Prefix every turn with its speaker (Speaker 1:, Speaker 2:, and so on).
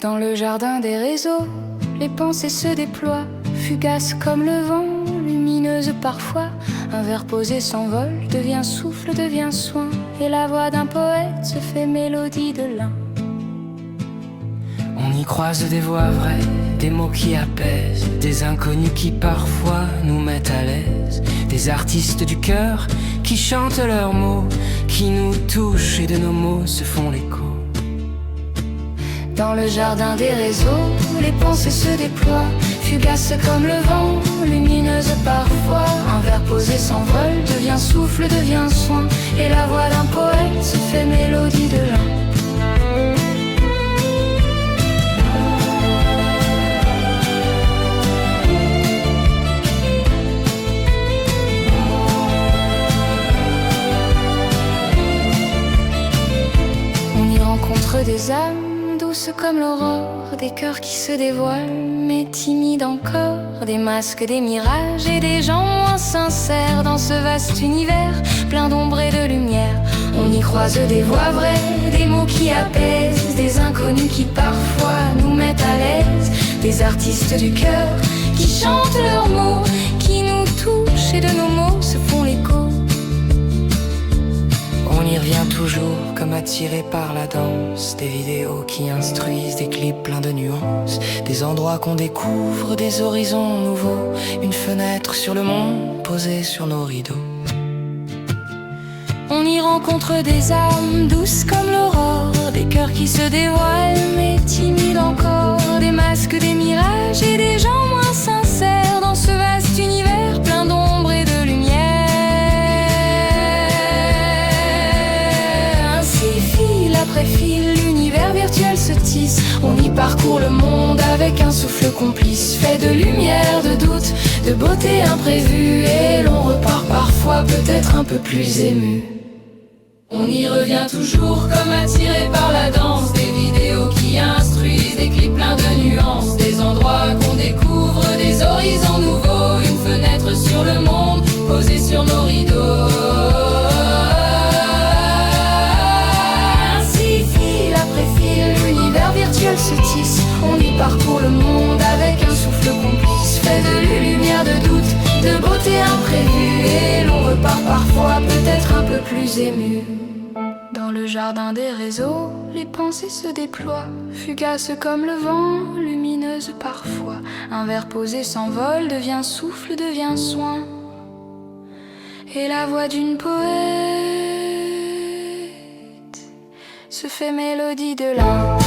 Speaker 1: Dans le jardin des réseaux, les pensées se déploient, fugaces comme le vent, lumineuses parfois. Un verre posé s'envole, devient souffle, devient soin, et la voix d'un poète se fait mélodie de l'un.
Speaker 2: On y croise des voix vraies, des mots qui apaisent, des inconnus qui parfois nous mettent à l'aise, des artistes du cœur qui chantent leurs mots, qui nous touchent et de nos mots se font l'écho.
Speaker 1: Dans le jardin des réseaux, les pensées se déploient, fugaces comme le vent, lumineuses parfois. Un verre posé s'envole, devient souffle, devient soin, et la voix d'un poète se fait mélodie de l'un. On y rencontre des âmes douces comme l'aurore, des cœurs qui se dévoilent, mais timides encore, des masques, des mirages et des gens moins sincères dans ce vaste univers, plein d'ombre et de lumière. On y croise des voix vraies, des mots qui apaisent, des inconnus qui parfois nous mettent à l'aise, des artistes du cœur qui chantent leurs mots, qui nous touchent et de nos mots se font l'écho.
Speaker 2: On y revient toujours comme attiré par la danse, des vidéos qui instruisent, des clips pleins de nuances, des endroits qu'on découvre, des horizons nouveaux, une fenêtre sur le monde posée sur nos rideaux.
Speaker 1: On y rencontre des âmes douces comme l'aurore, des cœurs qui se dévoilent mais timides encore, des masques, des mirages et des gens moins sincères dans ce vaste univers plein d'ombre et de lumière. Après fil, l'univers virtuel se tisse. On y parcourt le monde avec un souffle complice, fait de lumière, de doute, de beauté imprévue, et l'on repart parfois peut-être un peu plus ému. On y revient toujours comme attiré par la danse, des vidéos qui instruisent, des clips pleins de nuances, des endroits qu'on découvre, des horizons nouveaux, une fenêtre sur le monde posée sur nos rideaux. Se tisse. On y parcourt le monde avec un souffle complice, fait de lumière, de doute, de beauté imprévue, et l'on repart parfois peut-être un peu plus ému. Dans le jardin des réseaux, les pensées se déploient, fugaces comme le vent, lumineuses parfois. Un verre posé s'envole, devient souffle, devient soin, et la voix d'une poète se fait mélodie de l'un.